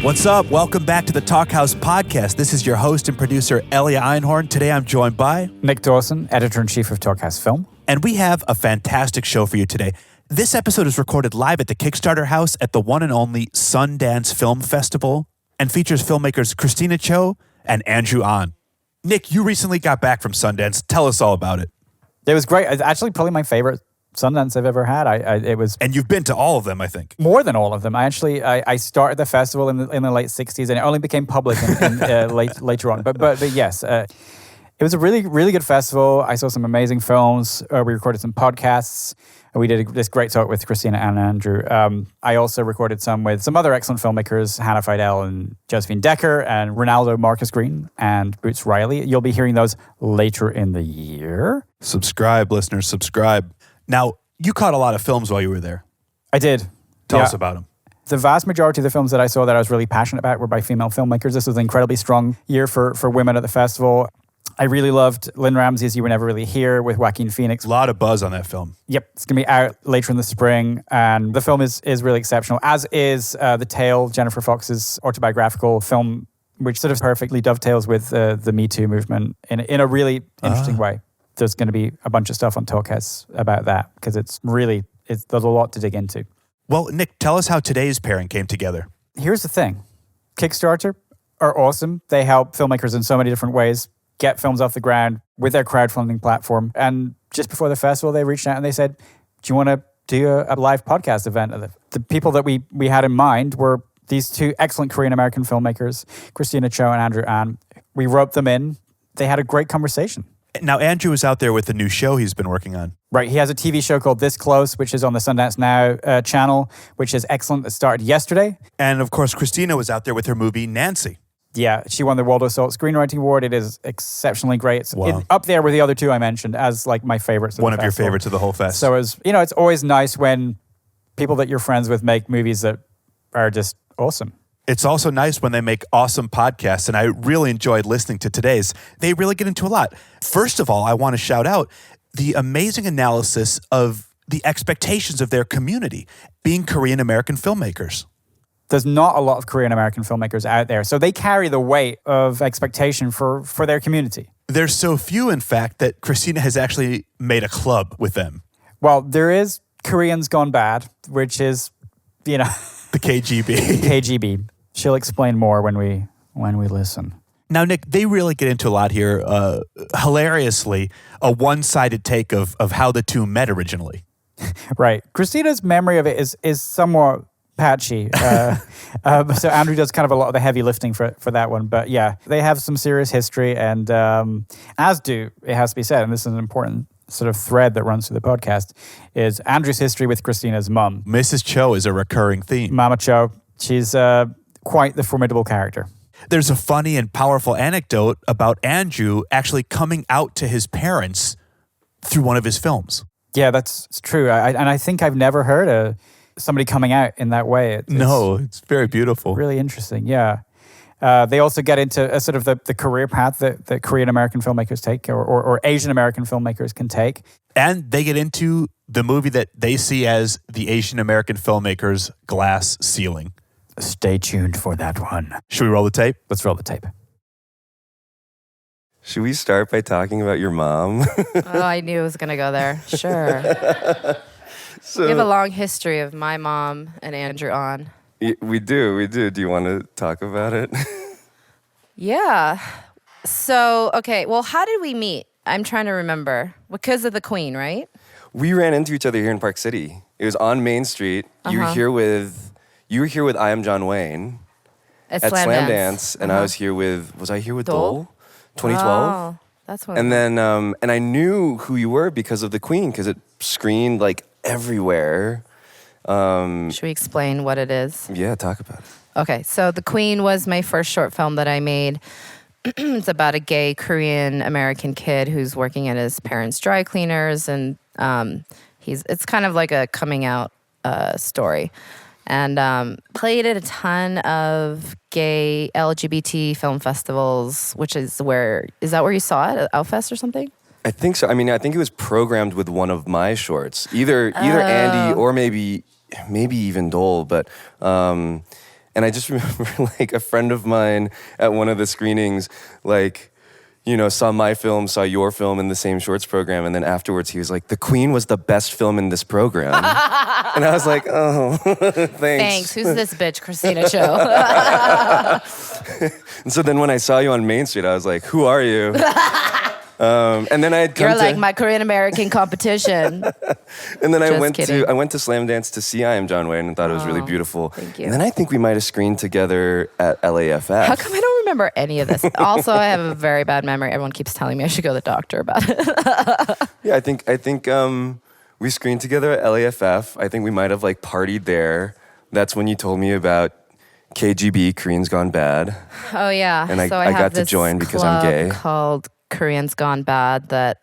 What's up? Welcome back to the Talkhouse Podcast. This is your host and producer, Elia Einhorn. Today I'm joined by Nick Dawson, editor-in-chief of Talkhouse Film. And we have a fantastic show for you today. This episode is recorded live at the Kickstarter House at the one and only Sundance Film Festival and features filmmakers Christina Choe and Andrew Ahn. Nick, you recently got back from Sundance. Tell us all about it. It was great. It's actually probably my favorite Sundance I've ever had. It was, and you've been to all of them, I think. More than all of them. I started the festival in the late '60s, and it only became public later on. But yes, it was a really good festival. I saw some amazing films. We recorded some podcasts. We did this great talk with Christina and Andrew. I also recorded some with some other excellent filmmakers, Hannah Fidel and Josephine Decker and Ronaldo Marcus Green and Boots Riley. You'll be hearing those later in the year. Subscribe, listeners, subscribe. Now, you caught a lot of films while you were there. I did. Tell us about them. The vast majority of the films that I saw that I was really passionate about were by female filmmakers. This was an incredibly strong year for women at the festival. I really loved Lynn Ramsey's You Were Never Really Here with Joaquin Phoenix. A lot of buzz on that film. Yep. It's going to be out later in the spring. And the film is really exceptional, as is The Tale, Jennifer Fox's autobiographical film, which sort of perfectly dovetails with the Me Too movement in a really interesting way. There's going to be a bunch of stuff on Talkhouse about that because there's a lot to dig into. Well, Nick, tell us how today's pairing came together. Here's the thing. Kickstarter are awesome. They help filmmakers in so many different ways get films off the ground with their crowdfunding platform. And just before the festival, they reached out and they said, do you want to do a live podcast event? The people that we had in mind were these two excellent Korean-American filmmakers, Christina Choe and Andrew Ahn. We roped them in. They had a great conversation. Now, Andrew is out there with a new show he's been working on. Right. He has a TV show called This Close, which is on the Sundance Now channel, which is excellent. It started yesterday. And, of course, Christina was out there with her movie, Nancy. Yeah, she won the Waldo Salt Screenwriting Award. It is exceptionally great. It's up there with the other two I mentioned as like my favorites. One of your favorites of the whole fest. So it's always nice when people that you're friends with make movies that are just awesome. It's also nice when they make awesome podcasts, and I really enjoyed listening to today's. They really get into a lot. First of all, I want to shout out the amazing analysis of the expectations of their community, being Korean-American filmmakers. There's not a lot of Korean-American filmmakers out there, so they carry the weight of expectation for their community. There's so few, in fact, that Christina has actually made a club with them. Well, there is Koreans Gone Bad, which is, the KGB. KGB. She'll explain more when we listen. Now, Nick, they really get into a lot here. Hilariously, a one-sided take of how the two met originally. Right. Christina's memory of it is somewhat patchy. So Andrew does kind of a lot of the heavy lifting for that one. But yeah, they have some serious history. And as do, it has to be said, and this is an important sort of thread that runs through the podcast, is Andrew's history with Christina's mum. Mrs. Choe is a recurring theme. Mama Choe. She's quite the formidable character. There's a funny and powerful anecdote about Andrew actually coming out to his parents through one of his films. Yeah, that's true. And I think I've never heard somebody coming out in that way. It's very beautiful. Really interesting, yeah. They also get into a sort of the career path that Korean-American filmmakers take or Asian-American filmmakers can take. And they get into the movie that they see as the Asian-American filmmakers' glass ceiling. Stay tuned for that one. Should we roll the tape? Let's roll the tape. Should we start by talking about your mom? Oh, I knew it was going to go there. Sure. We have a long history of my mom and Andrew Ahn. We do. Do you want to talk about it? Yeah. So, okay. Well, how did we meet? I'm trying to remember. Because of the Queen, right? We ran into each other here in Park City. It was on Main Street. You were here with I Am John Wayne at Slam Dance, and I was I here with Dole? 2012. Oh, that's what. And then, and I knew who you were because of the Queen, because it screened like everywhere. Should we explain what it is? Yeah, talk about it. Okay, so The Queen was my first short film that I made. It's about a gay Korean American kid who's working at his parents' dry cleaners, and it's kind of like a coming out story. And played at a ton of gay LGBT film festivals, which is that where you saw it at Outfest or something? I think so. I mean, I think it was programmed with one of my shorts, either Andy or maybe even Dole. But And I just remember like a friend of mine at one of the screenings, like, saw my film, saw your film in the same shorts program. And then afterwards he was like, The Queen was the best film in this program. And I was like, oh, thanks. Thanks. Who's this bitch, Christina Choe? And so then when I saw you on Main Street, I was like, who are you? And then I had come You're like my Korean American competition. And then I Just went to Slam Dance to see I Am John Wayne and thought it was really beautiful. Thank you. And then I think we might have screened together at LAFF. How come I don't remember any of this? Also, I have a very bad memory. Everyone keeps telling me I should go to the doctor about it. Yeah, I think we screened together at LAFF. I think we might have like partied there. That's when you told me about KGB, Koreans Gone Bad. Oh yeah. And I have got to this join because I'm gay. club called Koreans Gone Bad that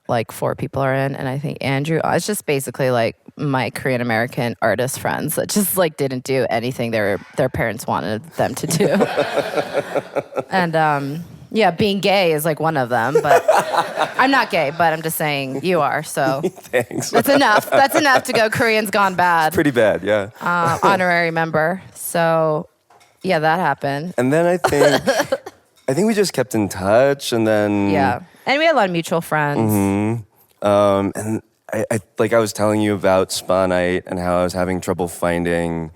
like 4 people are in, and I think Andrew. It's just basically like my Korean American artist friends that just like didn't do anything their parents wanted them to do. And yeah, being gay is like one of them, but I'm not gay, but I'm just saying you are. So Thanks. that's enough. That's enough to go Koreans Gone Bad. Pretty bad, yeah. Honorary member. So yeah, that happened. And then I think we just kept in touch, and then Yeah, and we had a lot of mutual friends. and I was telling you about Spa Night and how I was having trouble finding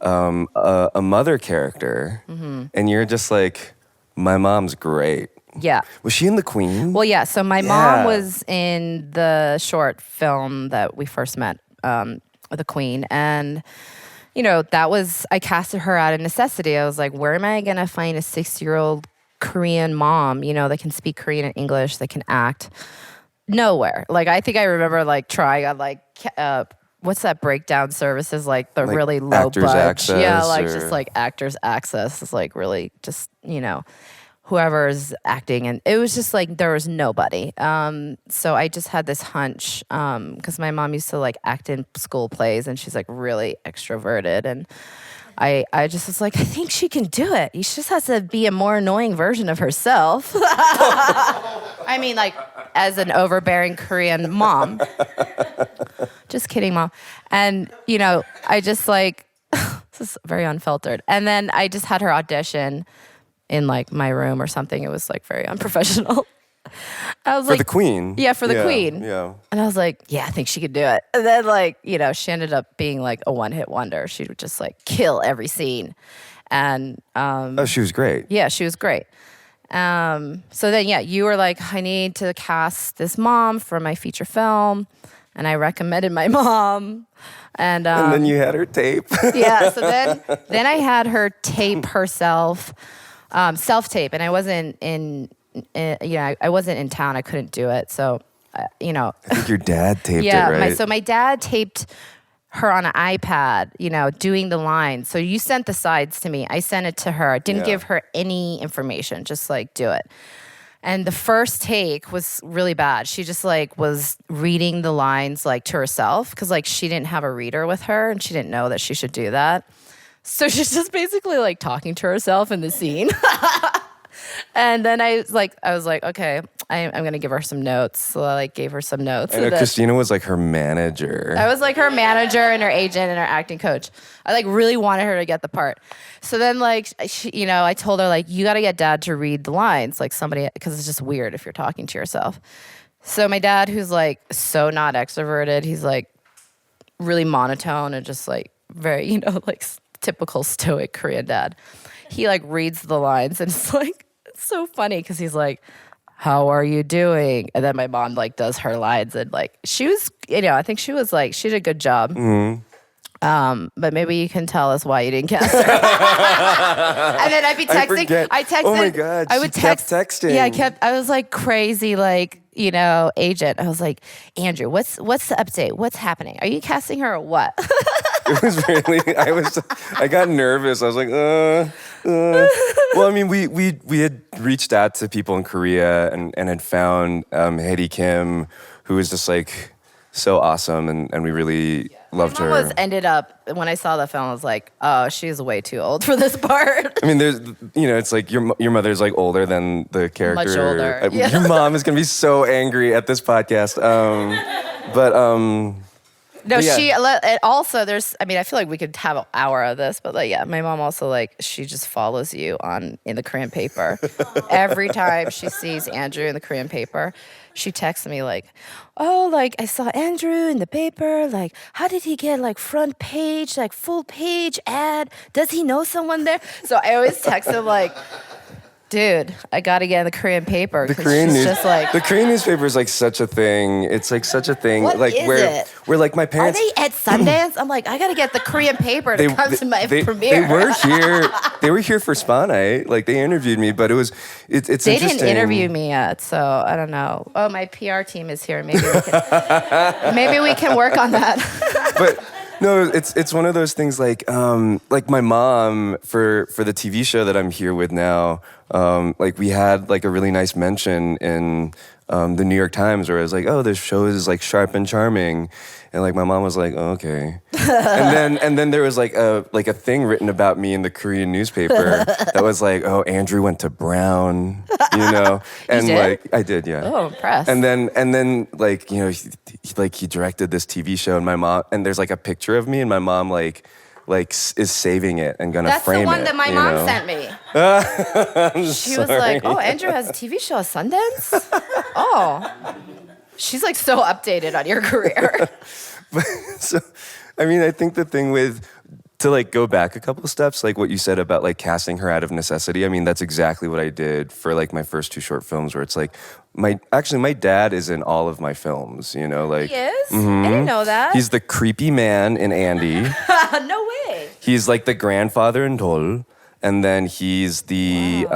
a mother character, and you're just like, my mom's great. Yeah. Was she in The Queen? Well, yeah. So my mom was in the short film that we first met, The Queen, and I casted her out of necessity. I was like, where am I gonna find a 6-year-old Korean mom, that can speak Korean and English, that can act? Nowhere. Like, I think I remember like trying on like what's that breakdown services, like the Like really low Actors budge. Access Yeah, like or- just like Actors Access is like really just whoever's acting, and it was just like there was nobody. So I just had this hunch because my mom used to like act in school plays, and she's like really extroverted, and I just was like, I think she can do it. She just has to be a more annoying version of herself. I mean, like, as an overbearing Korean mom. Just kidding, Mom. And, I just like, this is very unfiltered. And then I just had her audition in like my room or something. It was like very unprofessional. I was For like, The Queen? Yeah, for The Queen. Yeah. And I was like, yeah, I think she could do it. And then like, she ended up being like a one-hit wonder. She would just like kill every scene. And She was great. yeah, she was great. So then, yeah, you were like, I need to cast this mom for my feature film. And I recommended my mom. And then you had her tape. yeah, so then I had her tape herself, self-tape. And I wasn't I wasn't in town. I couldn't do it. So, I think your dad taped yeah, it, right? so my dad taped her on an iPad, doing the lines. So you sent the sides to me. I sent it to her. I didn't give her any information, just like do it. And the first take was really bad. She just like was reading the lines like to herself because like she didn't have a reader with her and she didn't know that she should do that. So she's just basically like talking to herself in the scene. And then I was like, okay, I'm gonna give her some notes. So I like gave her some notes. I know Christina was like her manager. I was like her manager and her agent and her acting coach. I like really wanted her to get the part. So then like, I told her like, you got to get dad to read the lines, like somebody, because it's just weird if you're talking to yourself. So my dad, who's like so not extroverted, he's like really monotone and just like very, like typical stoic Korean dad. He like reads the lines and it's like, it's so funny because he's like, how are you doing? And then my mom like does her lines and like she was, I think she was like, she did a good job. Mm-hmm. But maybe you can tell us why you didn't cast her. And then I'd be texting. I texted. Oh my God, I would she kept texting. Yeah, I was like crazy, like, agent. I was like, Andrew, what's the update? What's happening? Are you casting her or what? It was really, I got nervous. I was like, Well, I mean, we had reached out to people in Korea and had found Hedy Kim, who was just like so awesome, and we really loved her. Ended up, when I saw the film, I was like, oh, she's way too old for this part. I mean, there's, it's like your mother's like older than the character. Much older. Yeah. Your mom is gonna be so angry at this podcast. No, But yeah. it also, there's, I mean, I feel like we could have an hour of this, but like, yeah, my mom also, like, she just follows you in the Korean paper. Every time she sees Andrew in the Korean paper, she texts me like, oh, like, I saw Andrew in the paper. Like, how did he get like front page, like full page ad? Does he know someone there? So I always text him like, dude, I gotta get in the Korean paper. The 'cause Korean she's news, just like, the Korean newspaper is like such a thing. It's like such a thing. What like is where it? where like my are parents they at Sundance? I'm like, I gotta get the Korean paper to come to my premiere. They were here. They were here for Spa Night. Like they interviewed me, but it's They interesting. didn't interview me yet, so I don't know. Oh, my PR team is here. Maybe we can work on that. But no, it's one of those things like my mom for the TV show that I'm here with now. Like we had like a really nice mention in the New York Times where it was like, oh, this show is like sharp and charming, and like my mom was like, oh, okay, and then there was like a thing written about me in the Korean newspaper that was like, oh, Andrew went to Brown, and did? like I did, yeah. Oh, impressed. And then like he directed this TV show, and my mom, and there's like a picture of me, and my mom like is saving it and gonna That's frame it. the one that my mom sent me. She was like, oh, Andrew has a TV show at Sundance? Oh. She's like so updated on your career. So, I mean, I think the thing to like go back a couple of steps, like what you said about like casting her out of necessity. I mean, that's exactly what I did for like my first 2 short films, where it's like my dad is in all of my films. Like He is? I didn't know that. he's the creepy man in Andy. No way. He's like the grandfather in Dol, and then he's the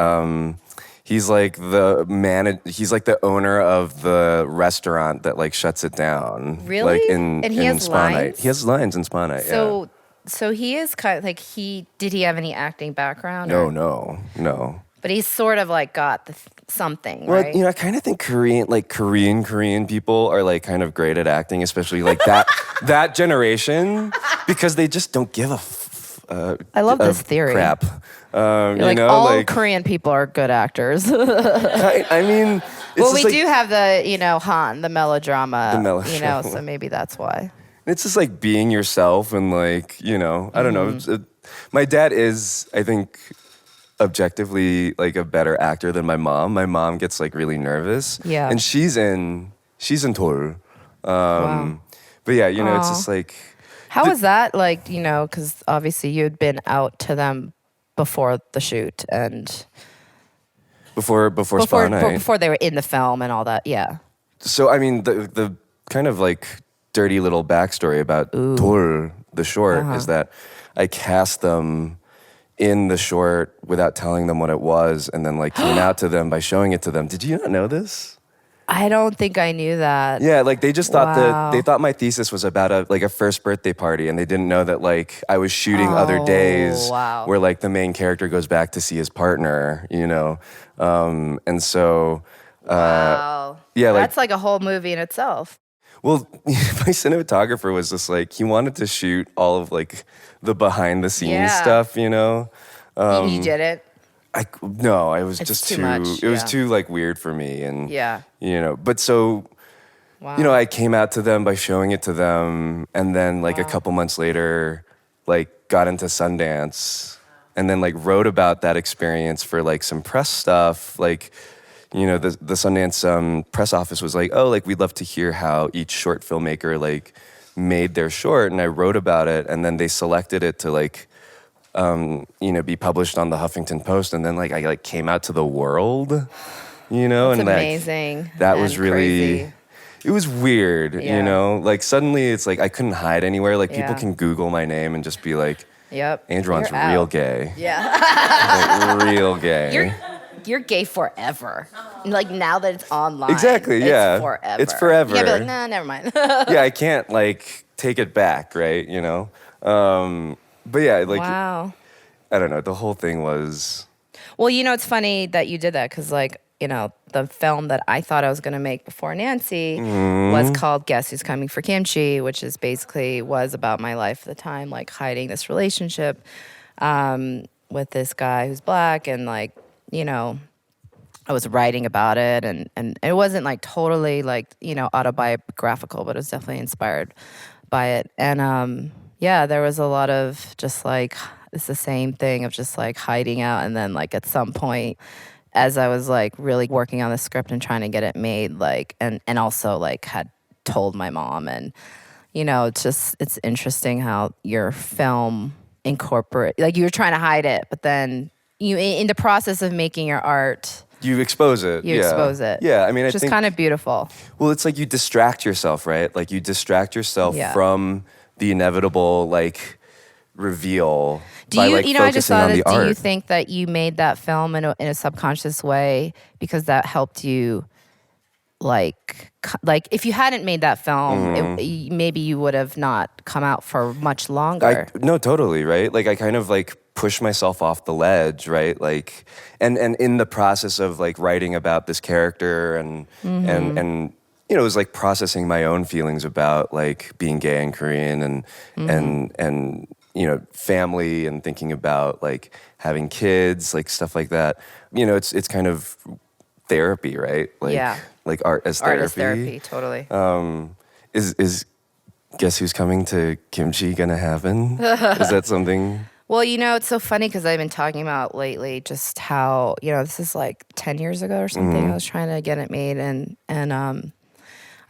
he's like the owner of the restaurant that like shuts it down. Really? Like And he in has Spa lines? Night. He has lines in Spa Night. Yeah. So he is kind of like, did he have any acting background? No. But he's sort of like got something, Well, right? I kind of think Korean people are like kind of great at acting, especially like that generation, because they just don't give I love this theory. crap. Like all Korean people are good actors. I mean, it's Well, just we like, do have the, Han, the melodrama. The melodrama. So maybe that's why. it's just like being yourself and like, I don't know. My dad is, I think, objectively like a better actor than my mom. My mom gets like really nervous. Yeah. And she's in Dol. Wow. But yeah, it's just like, How was that like, because obviously you had been out to them before the shoot and before Spa Night. before they were in the film and all that. Yeah. So I mean, the kind of like dirty little backstory about Dol, the short, is that I cast them in the short without telling them what it was, and then like came out to them by showing it to them. Did you not know this? I don't think I knew that. Yeah, like they just thought Wow. they thought my thesis was about a first birthday party, and they didn't know that like I was shooting other days wow. where like the main character goes back to see his partner, and so Wow. yeah, like- That's like a whole movie in itself. well, my cinematographer was just like he wanted to shoot all of like the behind the scenes Yeah. stuff, You did it. No, I was It's just too much, it was yeah. too like weird for me, and Yeah. but so. Wow. I came out to them by showing it to them, and then like a couple months later, like got into Sundance, and then like wrote about that experience for like some press stuff. Like, the Sundance press office was like, oh, like we'd love to hear how each short filmmaker like made their short, and I wrote about it, and then they selected it to like, be published on the Huffington Post, and then like I like came out to the world, It's and like amazing. that and was really. crazy. It was weird, Yeah. Like suddenly it's like I couldn't hide anywhere. Like people Yeah. can Google my name and just be like, Yep. Andrew Ahn's You're real out. gay. Yeah. Like, real gay. You're gay forever. Like now that it's online. Exactly, yeah. It's forever. It's forever. Yeah, be like, nah, never mind. Yeah, I can't like take it back, right? But yeah, like Wow. I don't know. The whole thing was Well, it's funny that you did that because, like, the film that I thought I was going to make before Nancy was called Guess Who's Coming for Kimchi, which is basically was about my life at the time, like hiding this relationship with this guy who's black. And, like, I was writing about it. And it wasn't, like, totally, like, autobiographical, but it was definitely inspired by it. And yeah, there was a lot of just like, it's the same thing of just like hiding out. And then like at some point, as I was like really working on the script and trying to get it made, like, and also like had told my mom, and, you know, it's interesting how your film like you're trying to hide it, but then you, in the process of making your art, You expose it. you expose it. Yeah, I mean, I Which is think kind of beautiful. well, it's like you distract yourself, right? Like you distract yourself Yeah. from the inevitable like reveal Do by you, like you know, I just focusing thought on the that, do you art. think that you made that film in a subconscious way because that helped you, like if you hadn't made that film, maybe you would have not come out for much longer. No, totally, right? Like I kind of like push myself off the ledge, right? Like and in the process of like writing about this character and you know, it was like processing my own feelings about like being gay and Korean and you know, family and thinking about like having kids, like stuff like that. You know, it's kind of therapy, right? Like Yeah. like art as therapy. Art is therapy, totally. Is guess who's coming to kimchi gonna happen? Is that something? Well, you know, it's so funny because I've been talking about lately just how, you know, this is like 10 years ago or something. I was trying to get it made, and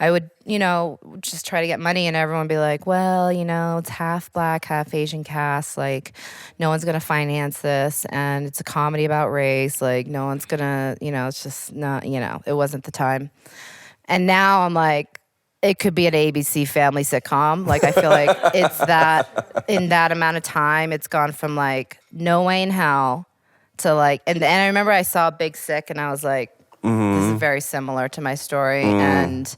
I would, you know, just try to get money, and everyone would be like, well, you know, it's half black, half Asian cast. Like, no one's going to finance this, and it's a comedy about race. Like, no one's going to, you know, it's just not, you know, it wasn't the time. And now I'm like, it could be an ABC family sitcom. Like, I feel like it's that, in that amount of time, it's gone from like no way in hell to like, and I remember I saw Big Sick, and I was like, this is very similar to my story, and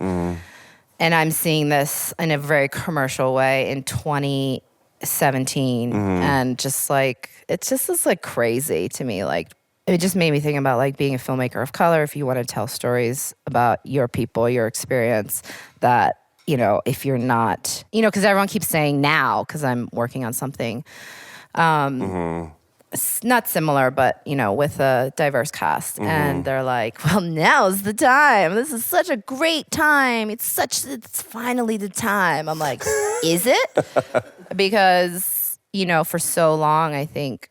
I'm seeing this in a very commercial way in 2017, and just like it's just like crazy to me. Like it just made me think about like being a filmmaker of color. If you want to tell stories about your people, your experience, that, you know, if you're not, you know, because everyone keeps saying now, because I'm working on something. Not similar, but, you know, with a diverse cast. And they're like, well, now's the time. This is such a great time. It's finally the time. I'm like, is it? Because, you know, for so long, I think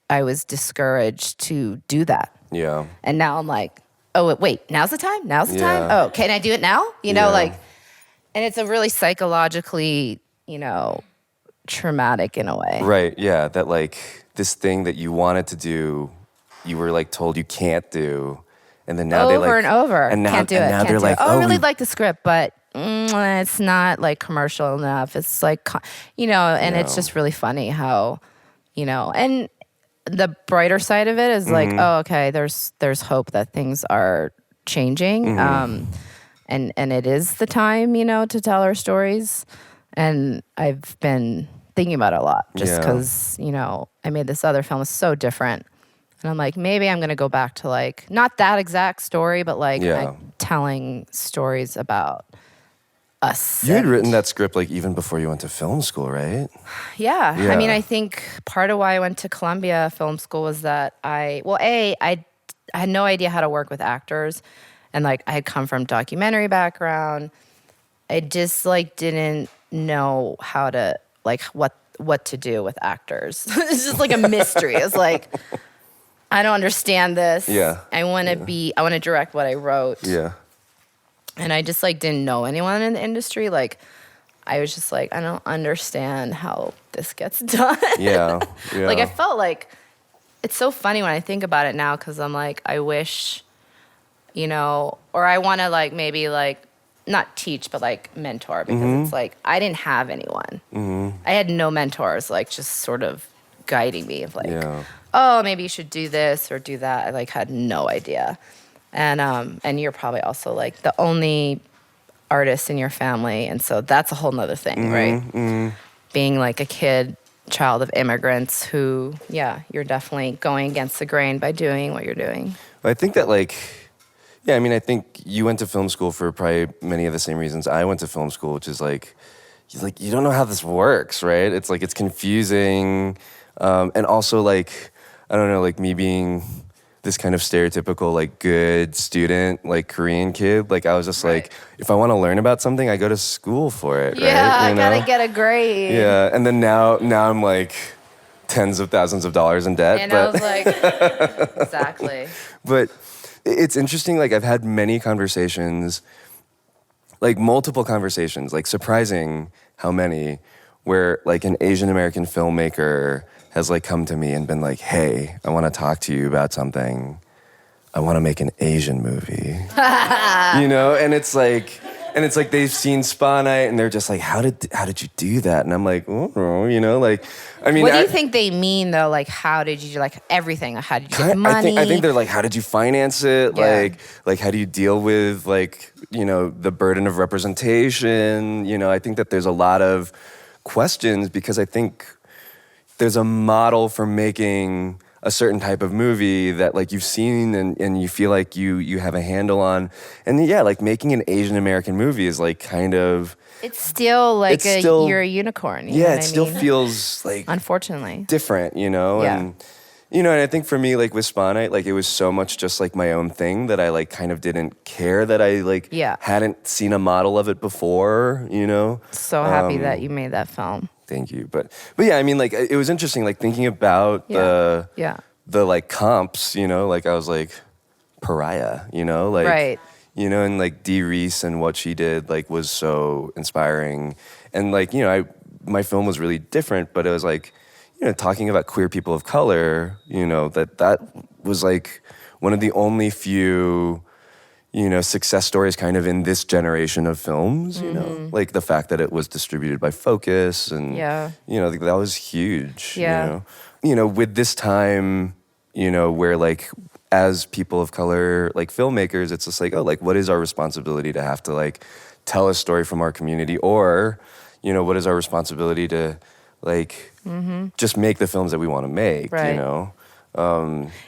I was discouraged to do that. Yeah. And now I'm like, oh, wait, now's the time? Now's the time? Yeah. Oh, can I do it now? You know, Yeah. like, and it's a really psychologically, you know, traumatic in a way. Right. Yeah. That like this thing that you wanted to do, you were like told you can't do, and then now they like over and over. and now Can't do and it. now Can't they're do like, it. I really we- like the script, but it's not like commercial enough. It's like, you know, and it's just really funny how, you know, and the brighter side of it is like, oh, okay, there's hope that things are changing, and it is the time, you know, to tell our stories. And I've been thinking about it a lot just Yeah. because, you know, I made this other film. It's so different. And I'm like, maybe I'm going to go back to like, not that exact story, but like Yeah. telling stories about us. You had and- written that script like even before you went to film school, right? Yeah. Yeah. I mean, I think part of why I went to Columbia Film School was that I had no idea how to work with actors. And like, I had come from documentary background. I just like didn't know how to, like, what to do with actors. It's just like a mystery. It's like, I don't understand this. Yeah. I want to direct what I wrote. Yeah. And I just like didn't know anyone in the industry. Like, I was just like, I don't understand how this gets done. Yeah. Yeah. Like, I felt like it's so funny when I think about it now, because I'm like, I wish, you know, or I want to like maybe like not teach, but like mentor, because it's like I didn't have anyone. I had no mentors, like just sort of guiding me of like, Yeah. oh, maybe you should do this or do that. I like had no idea. And you're probably also like the only artist in your family, and so that's a whole nother thing, right? Being like a child of immigrants who, yeah, you're definitely going against the grain by doing what you're doing. I think that like, yeah, I mean, I think you went to film school for probably many of the same reasons I went to film school, which is like you don't know how this works, right? It's like, it's confusing. And also like, I don't know, like me being this kind of stereotypical like good student, like Korean kid. Like I was just like, if I want to learn about something, I go to school for it. Yeah, right? I gotta get a grade. Yeah, and then now I'm like tens of thousands of dollars in debt. And I was like, exactly. But it's interesting. Like I've had many conversations, like multiple conversations, like surprising how many, where like an Asian American filmmaker has like come to me and been like, hey, I want to talk to you about something. I want to make an Asian movie. You know, and it's like they've seen Spa Night and they're just like, how did you do that? And I'm like, oh, you know, like, I mean, What do you think they mean though? Like, how did you, like, everything? How did you get the money? I think they're like, how did you finance it? Yeah. Like, how do you deal with like, you know, the burden of representation? You know, I think that there's a lot of questions because I think there's a model for making a certain type of movie that like you've seen and you feel like you have a handle on. And yeah, like making an Asian American movie is like kind of, It's still like you're a unicorn. You know what it I still mean? feels like Unfortunately. different, you know? Yeah. And you know, and I think for me, like with Spa Night, like it was so much just like my own thing that I like kind of didn't care that I like hadn't seen a model of it before, you know? So happy that you made that film. Thank you. But yeah, I mean, like it was interesting, like thinking about the like comps, you know, like I was like Pariah, you know, like you know, and like Dee Reese and what she did like was so inspiring, and like you know, my film was really different, but it was like you know, talking about queer people of color, you know, that was like one of the only few, you know, success stories kind of in this generation of films, you know, like the fact that it was distributed by Focus and, you know, that was huge, you know, with this time, you know, where like, as people of color, like filmmakers, it's just like, oh, like what is our responsibility to have to like tell a story from our community, or, you know, what is our responsibility to like just make the films that we want to make, you know?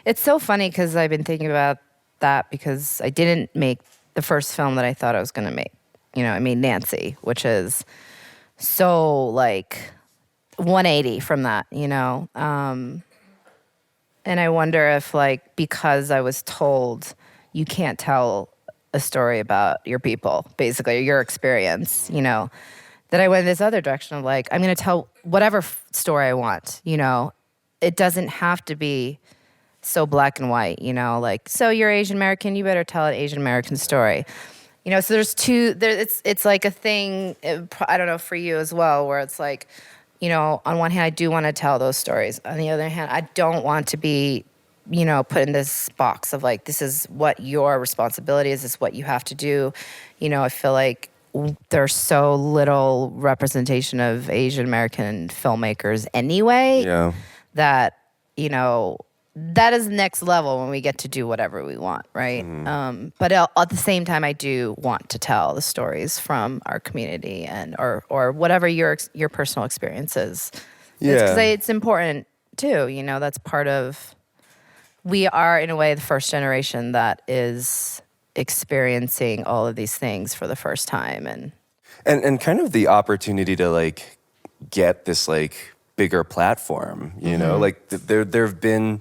It's so funny because I've been thinking about that because I didn't make the first film that I thought I was going to make. You know, I made Nancy, which is so like 180 from that, you know? And I wonder if like, because I was told you can't tell a story about your people, basically, or your experience, you know, that I went in this other direction of like, I'm going to tell whatever story I want, you know? It doesn't have to be so black and white, you know, like, so you're Asian American, you better tell an Asian American story. You know, so it's like a thing, I don't know, for you as well, where it's like, you know, on one hand, I do want to tell those stories. On the other hand, I don't want to be, you know, put in this box of like, this is what your responsibility is, this is what you have to do. You know, I feel like there's so little representation of Asian American filmmakers anyway, that, you know, that is next level when we get to do whatever we want, right? But at the same time, I do want to tell the stories from our community and or whatever your personal experience is. Because it's important too. You know, that's part of. We are in a way the first generation that is experiencing all of these things for the first time, and kind of the opportunity to like get this like bigger platform, you know, like there have been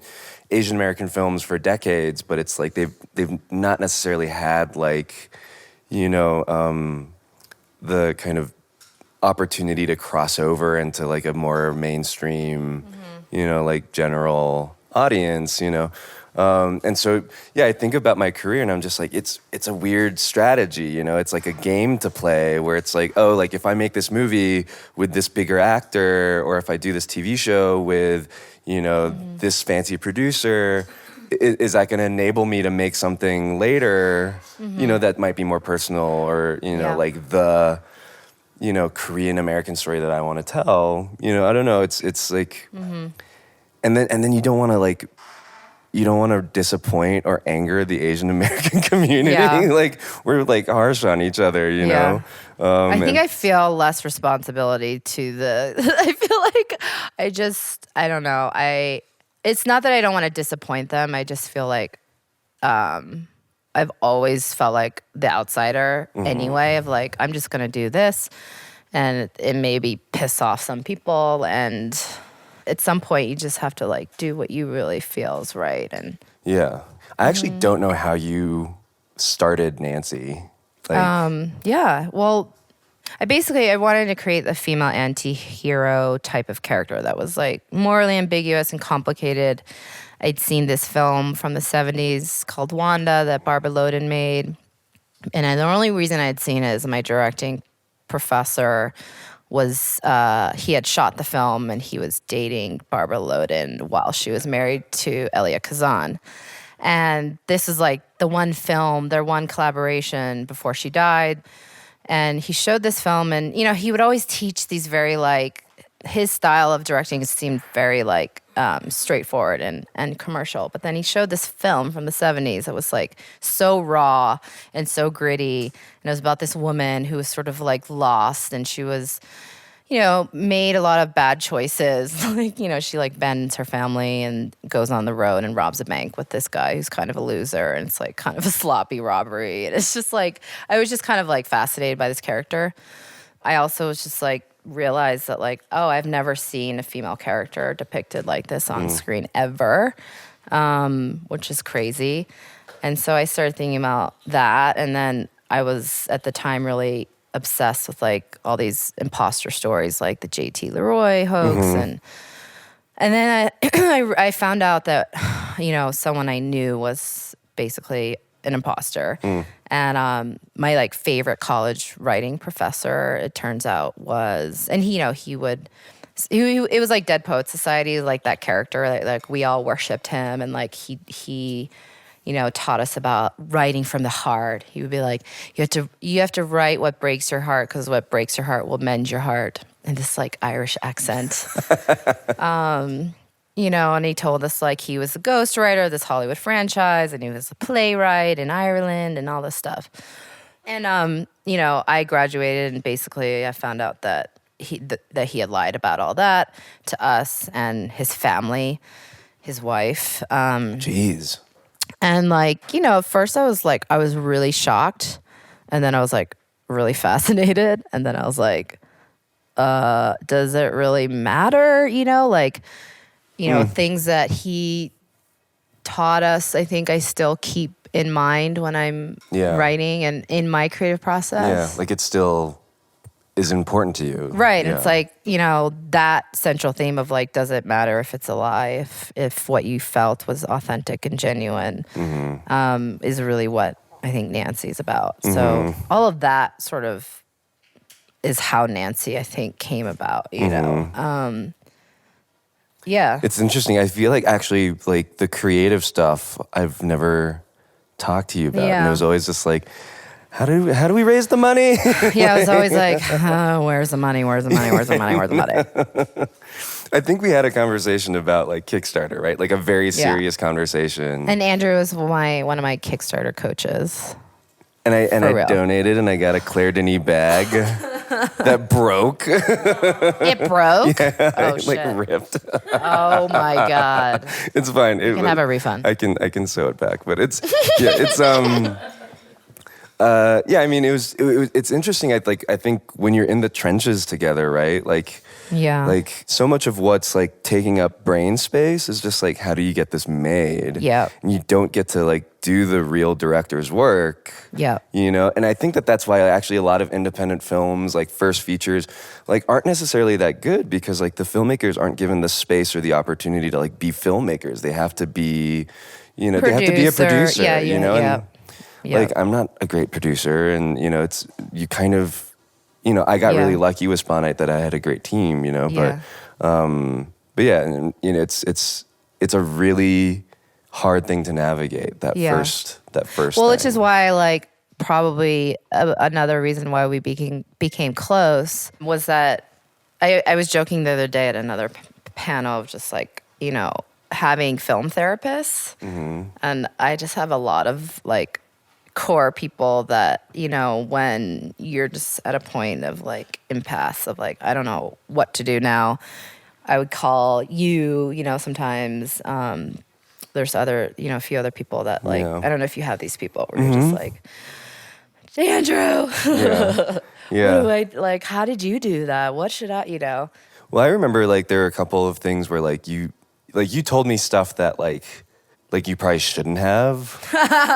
Asian American films for decades, but it's like they've not necessarily had like, you know, the kind of opportunity to cross over into like a more mainstream, you know, like general audience, you know. And so, yeah, I think about my career and I'm just like, it's a weird strategy, you know, it's like a game to play where it's like, oh, like if I make this movie with this bigger actor, or if I do this TV show with, you know, this fancy producer, is that going to enable me to make something later, you know, that might be more personal, or, you know, like the, you know, Korean American story that I want to tell, you know, I don't know. It's like, and then you don't want to like, you don't want to disappoint or anger the Asian American community. Like we're like harsh on each other, you know? I think I feel less responsibility to I feel like I don't know. It's not that I don't want to disappoint them. I just feel like I've always felt like the outsider anyway, of like, I'm just going to do this and it maybe piss off some people, and at some point you just have to like do what you really feel is right. And Yeah. I actually don't know how you started Nancy. Like, Yeah. Well, I wanted to create a female anti-hero type of character that was like morally ambiguous and complicated. I'd seen this film from the 70s called Wanda that Barbara Loden made. And the only reason I'd seen it is my directing professor was he had shot the film and he was dating Barbara Loden while she was married to Elia Kazan. And this is like the one film, their one collaboration before she died. And he showed this film, and he would always teach these very like his style of directing seemed very like straightforward and commercial. But then he showed this film from the 70s that was like so raw and so gritty, and it was about this woman who was sort of like lost, and she was made a lot of bad choices. Like, she like bends her family and goes on the road and robs a bank with this guy who's kind of a loser. And it's like kind of a sloppy robbery. And it's just like, I was just kind of like fascinated by this character. I also was just like, realized that like, oh, I've never seen a female character depicted like this on screen ever, which is crazy. And so I started thinking about that. And then I was at the time really obsessed with like all these imposter stories, like the JT Leroy hoax, and then I found out that someone I knew was basically an imposter, and my like favorite college writing professor, it turns out was, and it was like Dead Poet Society, like that character, like we all worshipped him, and like he taught us about writing from the heart. He would be like, you have to write what breaks your heart, because what breaks your heart will mend your heart. And this like Irish accent. And he told us like he was a ghostwriter of this Hollywood franchise, and he was a playwright in Ireland and all this stuff. And I graduated, and basically I found out that he had lied about all that to us and his family, his wife. Jeez. And like, at first I was really shocked, and then I was like really fascinated, and then I was like, does it really matter? Things that he taught us, I think I still keep in mind when I'm writing and in my creative process. Yeah, like it still is important to you. Right. Yeah. It's like, that central theme of like, does it matter if it's a lie, if what you felt was authentic and genuine, is really what I think Nancy's about. So all of that sort of is how Nancy, I think, came about, Yeah. It's interesting. I feel like actually like the creative stuff I've never talked to you about. And it was always just like, how do we raise the money? Yeah, I was always like, where's the money? Where's the money? Where's the money? Where's the money? I think we had a conversation about like Kickstarter, right? Like a very serious conversation. And Andrew was one of my Kickstarter coaches. And I donated, and I got a Claire Denis bag that broke. It broke? Yeah, oh, it, like shit. ripped. Oh my God. It's fine. You can have a refund. I can sew it back, but it's I mean, it's interesting. I think when you're in the trenches together, right? Like, like so much of what's like taking up brain space is just like, how do you get this made? Yeah. And you don't get to like do the real director's work. Yeah. And I think that's why actually a lot of independent films, like first features, like aren't necessarily that good, because like the filmmakers aren't given the space or the opportunity to like be filmmakers. They have to be, they have to be a producer, And, like, I'm not a great producer, and, it's, you kind of, I got really lucky with Spawn Night that I had a great team, but yeah, and, it's a really hard thing to navigate, that first Well, thing. which is why, like, probably another reason why we became close was that I was joking the other day at another panel of just like, having film therapists, and I just have a lot of like core people that, when you're just at a point of like impasse of like, I don't know what to do now, I would call you, sometimes. There's other, a few other people that like, I don't know if you have these people where you're just like, Andrew, Yeah. what do I, like, how did you do that? What should I, Well, I remember like there are a couple of things where like you told me stuff that like like you probably shouldn't have,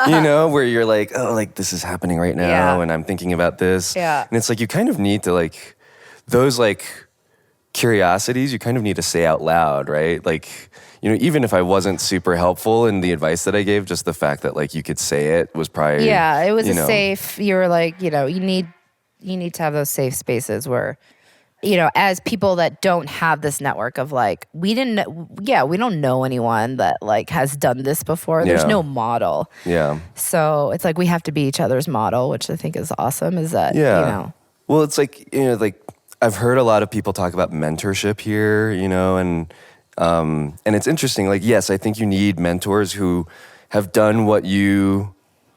you know, where you're like, oh, like this is happening right now Yeah. and I'm thinking about this. Yeah. And it's like you kind of need to like those like curiosities you kind of need to say out loud, right? Like, you know, even if I wasn't super helpful in the advice that I gave, just the fact that like you could say it was probably Yeah, it was you a know, safe. You were like, you know, you need to have those safe spaces where, you know, as people that don't have this network of like, we don't know anyone that like has done this before. There's Yeah. no model. Yeah. So it's like we have to be each other's model, which I think is awesome. Is that, Yeah. you know. Well, it's like, you know, like I've heard a lot of people talk about mentorship here, you know, and it's interesting. Like, yes, I think you need mentors who have done what you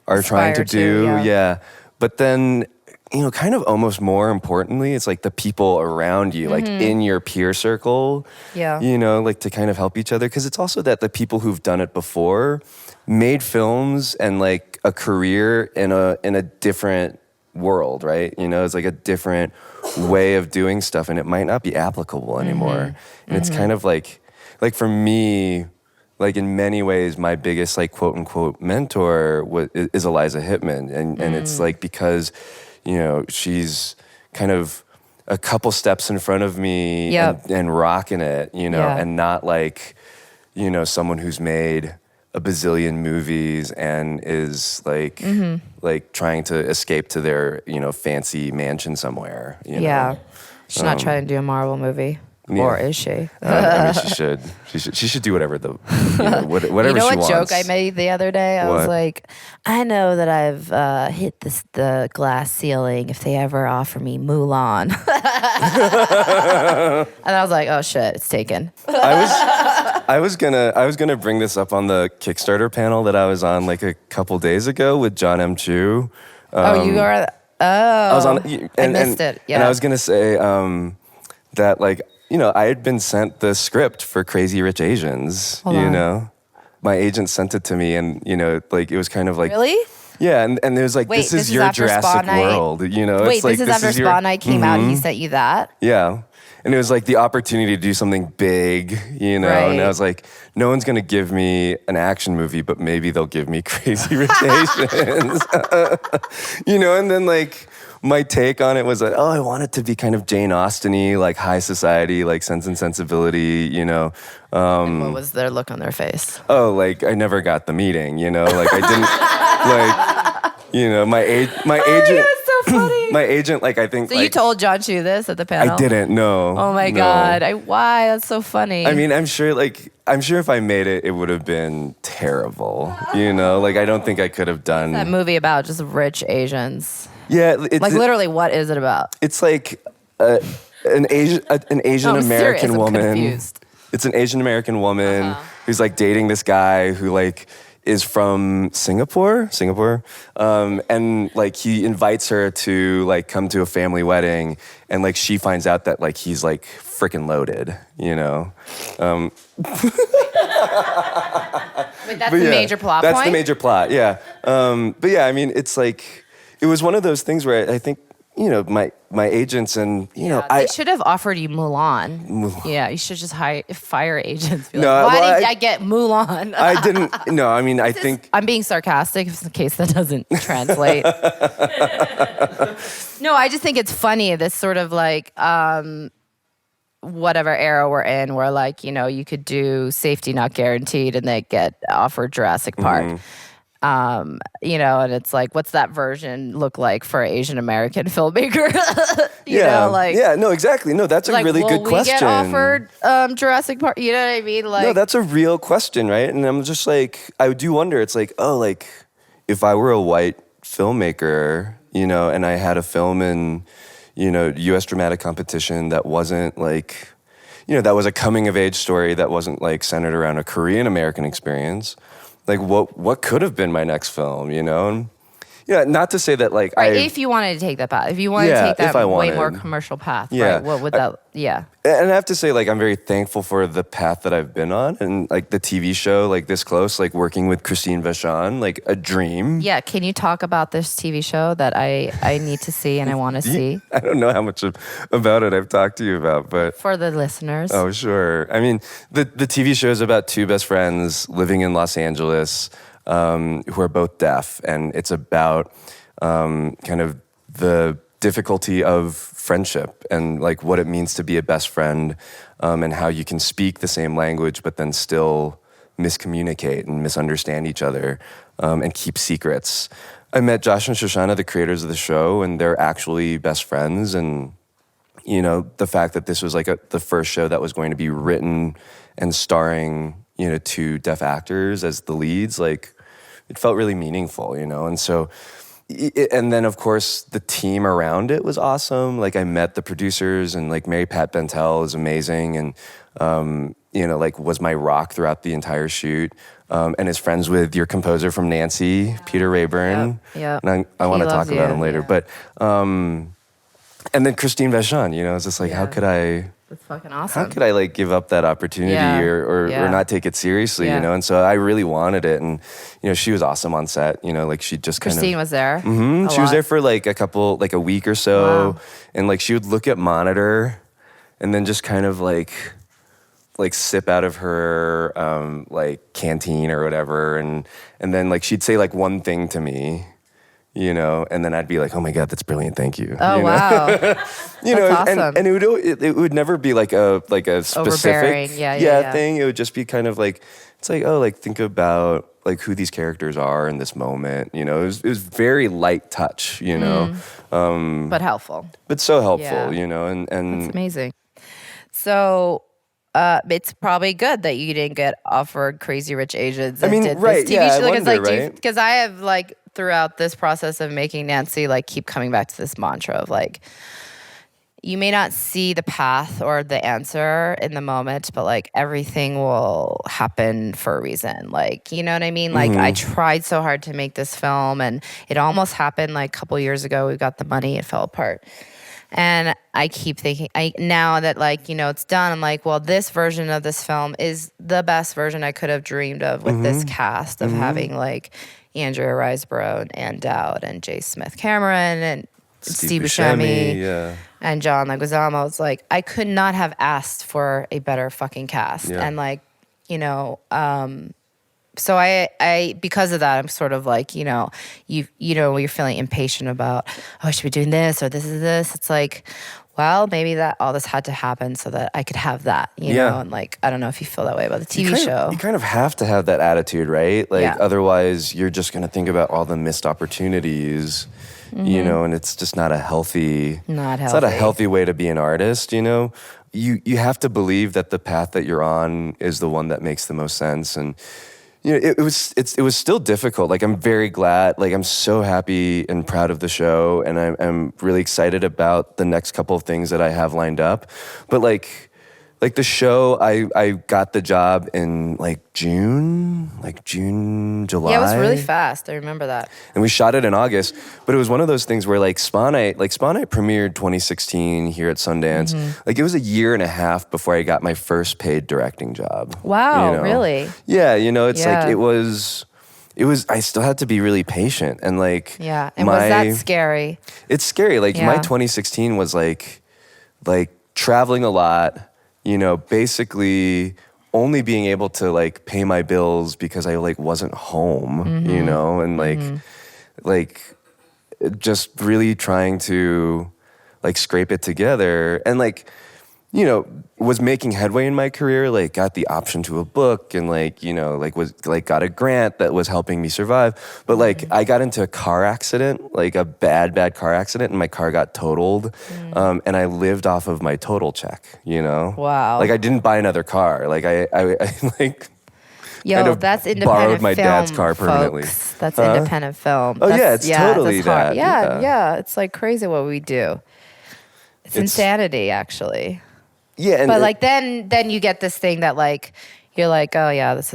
are trying to Aspire to, do. yeah. But then, you know, kind of almost more importantly, it's like the people around you, like in your peer circle, Yeah. you know, like to kind of help each other. Because it's also that the people who've done it before made films and like a career in a different world, right? You know, it's like a different way of doing stuff and it might not be applicable anymore. And it's kind of like for me, like in many ways, my biggest like quote unquote mentor is Eliza Hittman. And it's like because, you know, she's kind of a couple steps in front of me Yep. and rocking it, you know, Yeah. and not like, you know, someone who's made a bazillion movies and is like like trying to escape to their, you know, fancy mansion somewhere. You know? Yeah. She's not trying to do a Marvel movie. Yeah. Or is she? I mean, she should. She should do whatever whatever You know she what wants. joke I made the other day? I was What? like, I know that I've hit the glass ceiling if they ever offer me Mulan. And I was like, oh shit, it's taken. I was gonna bring this up on the Kickstarter panel that I was on like a couple days ago with John M. Chu. Oh, you are. I was on. I missed it. Yeah. And I was gonna say that like, you know, I had been sent the script for Crazy Rich Asians. Hold you on. know, my agent sent it to me, and you know, like it was kind of like Really? Yeah, and it was like, Wait, this is this is your after Spa Jurassic Night? World. You know, Wait, it's like this is after Spa Night came out. He sent you that. Yeah. And it was like the opportunity to do something big, you know? And Right. I was like, no one's going to give me an action movie, but maybe they'll give me Crazy Rich Asians. You know, and then like my take on it was like, oh, I want it to be kind of Jane Austen-y, like high society, like Sense and Sensibility, you know? And what was their look on their face? Oh, like I never got the meeting, you know? Like I didn't, like, you know, my agent... That's so funny. My agent, like, I think, So like, you told John Chu this at the panel? I didn't, no. Oh my no. God. Why? That's so funny. I mean, I'm sure if I made it, it would have been terrible, you know? Like, I don't think I could have done... that movie about just rich Asians. Yeah, it's... Like literally, what is it about? It's like an Asian I'm American serious, I'm woman. confused. It's an Asian American woman who's like dating this guy who like is from Singapore, and like he invites her to like come to a family wedding, and like she finds out that like he's like freaking loaded, you know. Wait, that's But the yeah, major plot that's point? the major plot, yeah. But yeah, I mean, it's like it was one of those things where I think, you know, my agents and you know, They should have offered you Mulan. Yeah, you should just fire agents. Be like, No, why well, didn't I get Mulan? I didn't. No, I mean, I think. I'm being sarcastic in case that doesn't translate. No, I just think it's funny, this sort of like whatever era we're in, where like, you know, you could do Safety Not Guaranteed and they get offered Jurassic Park. You know, and it's like, what's that version look like for an Asian American filmmaker? you know, like, yeah, no, exactly. No, that's a like, really will good we question. get offered Jurassic Park? You know what I mean? Like, No, that's a real question, right? And I'm just like, I do wonder. It's like, oh, like if I were a white filmmaker, you know, and I had a film in, you know, U.S. dramatic competition that wasn't like, you know, that was a coming of age story that wasn't like centered around a Korean American experience. Like what could have been my next film, you know? And Yeah, not to say that like Right, if you wanted to take that path, if you wanted to take if that I way more wanted. commercial path, Yeah. right? What would that? Yeah. And I have to say, like, I'm very thankful for the path that I've been on, and like the TV show, like this close, like working with Christine Vachon, like a dream. Yeah. Can you talk about this TV show that I need to see and I want to see I don't know how much about it I've talked to you about, but for the listeners? oh, sure. I mean, the TV show is about two best friends living in Los Angeles who are both deaf, and it's about kind of the difficulty of friendship and like what it means to be a best friend, and how you can speak the same language but then still miscommunicate and misunderstand each other, and keep secrets. I met Josh and Shoshana, the creators of the show, and they're actually best friends. And you know, the fact that this was like the first show that was going to be written and starring, you know, two deaf actors as the leads, like it felt really meaningful, you know. And so, and then of course the team around it was awesome. Like I met the producers, and like Mary Pat Bentel is amazing, and you know, like was my rock throughout the entire shoot, and is friends with your composer from Nancy, Peter Rayburn. Yep. And I want to talk loves about you, him later, yeah. but. And then Christine Vachon, you know, it's just like, how could I? That's fucking awesome. How could I like give up that opportunity Yeah. or Yeah. not take it seriously, Yeah. you know? And so I really wanted it, and you know, she was awesome on set. You know, like she just Christine kind of. was there. She was there for like a week or so, Wow. and like she would look at monitor, and then just kind of like sip out of her like canteen or whatever, and then like she'd say like one thing to me. You know, and then I'd be like, "Oh my God, that's brilliant! Thank you." Oh you know? wow. You know, That's awesome. and it would never be like a Overbearing. specific Yeah. thing. It would just be kind of like it's like, oh, like think about like who these characters are in this moment. You know, it was very light touch. You know, But helpful. but so helpful. Yeah. You know, That's and amazing. So it's probably good that you didn't get offered Crazy Rich Asians. And mean, did right, This TV yeah, I show, wonder, right? Because I have like throughout this process of making Nancy, like keep coming back to this mantra of like, you may not see the path or the answer in the moment, but like everything will happen for a reason. Like, you know what I mean? Like I tried so hard to make this film, and it almost happened like a couple years ago. We got the money, it fell apart. And I keep thinking, now that like, you know, it's done, I'm like, well, this version of this film is the best version I could have dreamed of with this cast of having like Andrea Riseborough and Ann Dowd and J. Smith Cameron and Steve Buscemi yeah. and John Leguizamo. It's like, I could not have asked for a better fucking cast. Yeah. And like, you know, so I because of that, I'm sort of like, you know, you know, you're feeling impatient about, oh, I should be doing this or this is this. It's like, well, maybe that all this had to happen so that I could have that, you know? And like, I don't know if you feel that way about the TV show. You kind of have to have that attitude, right? Like, Yeah. otherwise you're just going to think about all the missed opportunities, you know, and it's just not a healthy... Not It's not a healthy. healthy way to be an artist, you know? You have to believe that the path that you're on is the one that makes the most sense. And, you know, it was still difficult. Like, I'm very glad, like, I'm so happy and proud of the show, and I'm really excited about the next couple of things that I have lined up. But like the show, I got the job in June, July. Yeah, it was really fast. I remember that. And we shot it in August, but it was one of those things where Spawn Night premiered 2016 here at Sundance. Like, it was a year and a half before I got my first paid directing job. Wow, you know? really? Yeah, you know, it's Yeah. like it was. I still had to be really patient and like. Yeah. And was that scary? It's scary. Like, my Yeah. 2016 was like traveling a lot. You know, basically only being able to like pay my bills because I wasn't home, you know, and like just really trying to scrape it together, and you know, was making headway in my career, got the option to a book, and was got a grant that was helping me survive. But I got into a car accident, a bad car accident, and my car got totaled. And I lived off of my total check, you know? Wow. I didn't buy another car. Yo, kind of that's independent borrowed my film, dad's car permanently. folks. That's independent film. Oh, yeah, That's- it's totally that's hard. that. Yeah, Yeah. it's crazy what we do. It's insanity, actually. Yeah, and But then you get this thing that you're like, oh yeah, this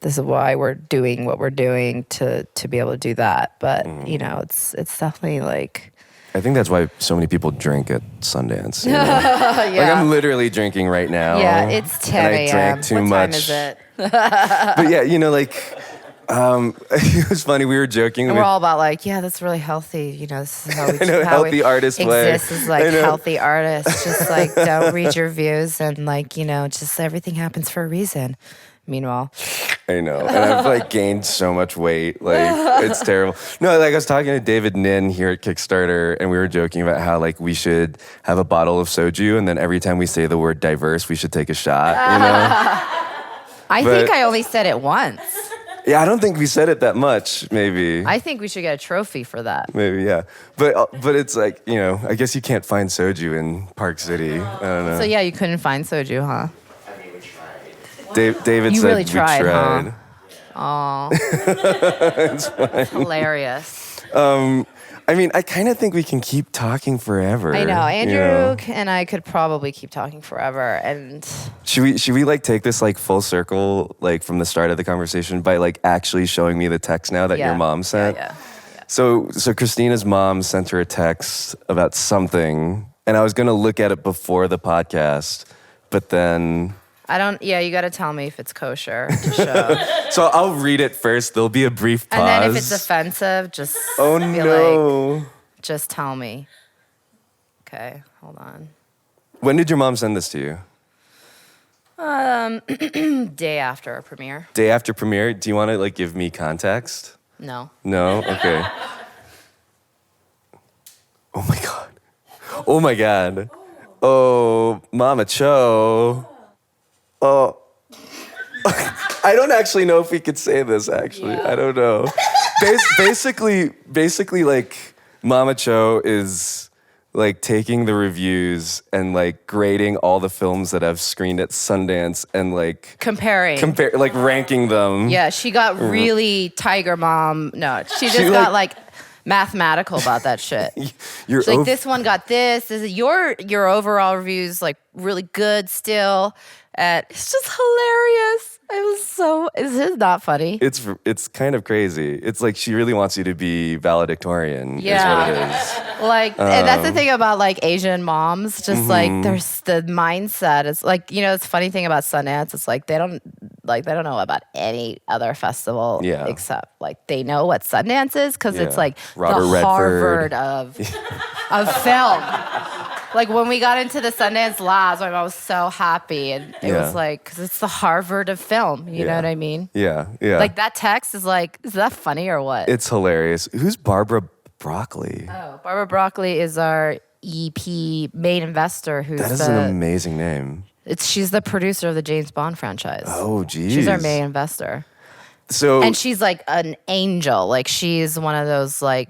this is why we're doing what we're doing to be able to do that. But you know, it's definitely like. I think that's why so many people drink at Sundance. You know? Yeah. Like I'm literally drinking right now. Yeah, it's 10 a.m. And I drank too what much. time is it? But yeah, you know, like it was funny. We were joking. And we're all about like, yeah, that's really healthy. You know, this is how we I know, how healthy we artist way. exist as like healthy artists. Just like don't read your views and like, you know, just everything happens for a reason. Meanwhile, I know, and I've like gained so much weight. Like it's terrible. No, like I was talking to David Nin here at Kickstarter, and we were joking about how like we should have a bottle of soju, and then every time we say the word diverse, we should take a shot. You know? I think I only said it once. Yeah, I don't think we said it that much. Maybe. I think we should get a trophy for that. Maybe, yeah. But it's like, you know, I guess you can't find soju in Park City. I don't know. So yeah, you couldn't find soju, huh? David You said really we tried, tried. Huh? Oh, It's fine. hilarious. I mean, I kind of think we can keep talking forever. I know. you Andrew and I could probably keep talking forever. And Should we like take this like full circle, like from the start of the conversation by like actually showing me the text now that your mom sent? Yeah. So Christina's mom sent her a text about something, and I was gonna look at it before the podcast, but then. You got to tell me if it's kosher to show. So I'll read it first. There'll be a brief pause. And then if it's offensive, just Oh be no. like, just tell me. Okay, hold on. When did your mom send this to you? Day after our premiere. Day after premiere? Do you want to like give me context? No. No? Okay. Oh my god. Oh my god. Oh, Mama Choe. Oh. I don't actually know if we could say this actually. Yeah. I don't know. Basically like Mama Choe is like taking the reviews and like grading all the films that I've screened at Sundance and like Comparing. like ranking them. Yeah, she got really Tiger Mom. No, she just got like mathematical about that shit. She's like, this one got this. This is your overall reviews like really good still. And it's just hilarious. Is it not funny? It's kind of crazy. It's like she really wants you to be valedictorian. Yeah. Is what it is. Like, and that's the thing about like Asian moms. Just like there's the mindset. It's like, you know, it's a funny thing about Sundance. It's like they don't know about any other festival except like they know what Sundance is because it's like Robert the Redford. Harvard of film. Like when we got into the Sundance labs, my mom was so happy, and it was like because it's the Harvard of film. You know what I mean? Yeah, yeah. Like that text is like, is that funny or what? It's hilarious. Who's Barbara Broccoli? Oh, Barbara Broccoli is our EP main investor. That is an amazing name. She's the producer of the James Bond franchise. Oh, geez. She's our main investor. So and she's like an angel. Like she's one of those like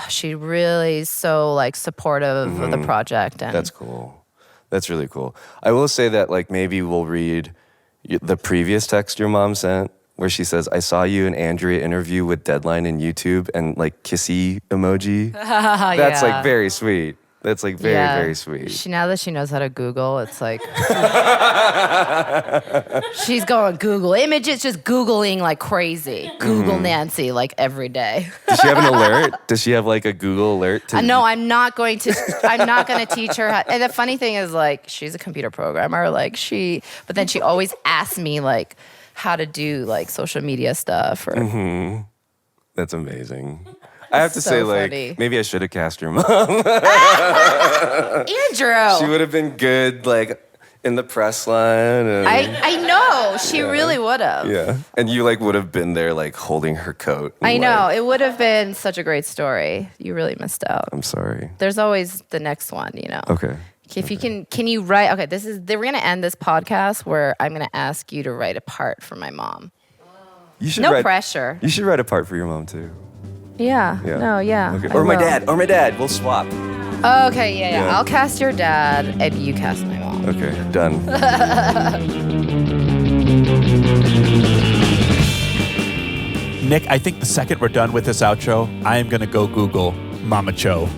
she really is so like supportive of the project. And that's cool. That's really cool. I will say that like maybe we'll read the previous text your mom sent where she says, "I saw you and Andrea interview with Deadline and YouTube," and like kissy emoji. That's like very sweet. That's like very sweet. Now that she knows how to Google, it's like she's going Google images, just Googling like crazy. Google Nancy like every day. Does she have an alert? Does she have like a Google alert? No, I'm not going to teach her. And the funny thing is like she's a computer programmer. But then she always asks me like how to do like social media stuff or. That's amazing. I have to say, like, funny. maybe I should have cast your mom. Andrew. She would have been good, like, in the press line. And, I know. She really would have. yeah. And you, like, would have been there, like, holding her coat. I know. It would have been such a great story. You really missed out. I'm sorry. There's always the next one, you know. Okay. If you can you write, okay, we're going to end this podcast where I'm going to ask you to write a part for my mom. You should No pressure. You should write a part for your mom, too. Yeah. Yeah. No, yeah. Okay. I Or my will. dad. We'll swap. Okay, yeah. Yeah. I'll cast your dad and you cast my mom. Okay, done. Nick, I think the second we're done with this outro, I am going to go Google Mama Choe.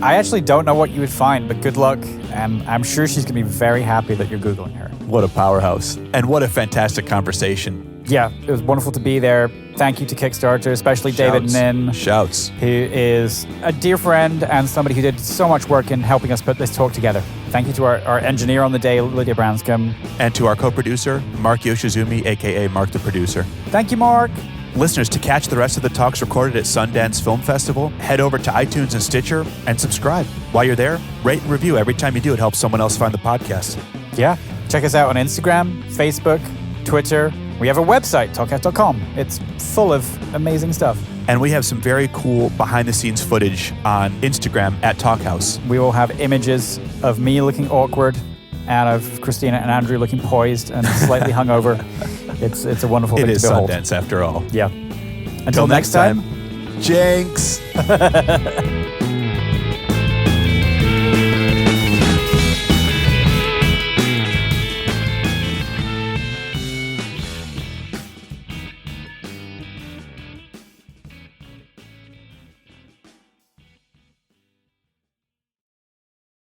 I actually don't know what you would find, but good luck. And I'm sure she's going to be very happy that you're Googling her. What a powerhouse. And what a fantastic conversation. Yeah, it was wonderful to be there. Thank you to Kickstarter, especially David Nin, Shouts. who is a dear friend and somebody who did so much work in helping us put this talk together. Thank you to our engineer on the day, Lydia Branscombe. And to our co-producer, Mark Yoshizumi, a.k.a. Mark the Producer. Thank you, Mark. Listeners, to catch the rest of the talks recorded at Sundance Film Festival, head over to iTunes and Stitcher and subscribe. While you're there, rate and review. Every time you do, it helps someone else find the podcast. Yeah. Check us out on Instagram, Facebook, Twitter. We have a website, talkcast.com. It's full of amazing stuff. And we have some very cool behind-the-scenes footage on Instagram at Talkhouse. We will have images of me looking awkward and of Christina and Andrew looking poised and slightly hungover. It's a wonderful thing to behold. It is Sundance after all. Yeah. Until next time. Jinx!